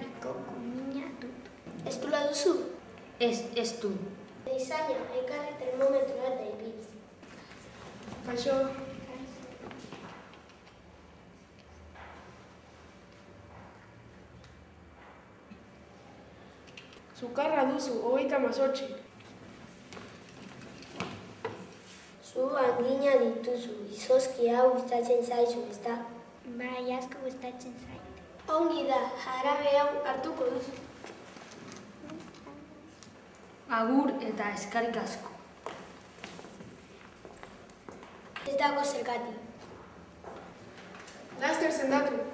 Oinarriko kumina dut. Ez dula duzu? Ez du. Izaina, ekarri termometroa eta ipitz. Kaixo. Sukarra duzu, 38. Zu angina dituzu, izozki hau gustatzen zaizu, ezta? Bai, asko gustatzen zait. Ongi da, jarabe hau hartuko duzu. Agur eta eskerrik asko. Ez dago zergatik. Laster sendatu.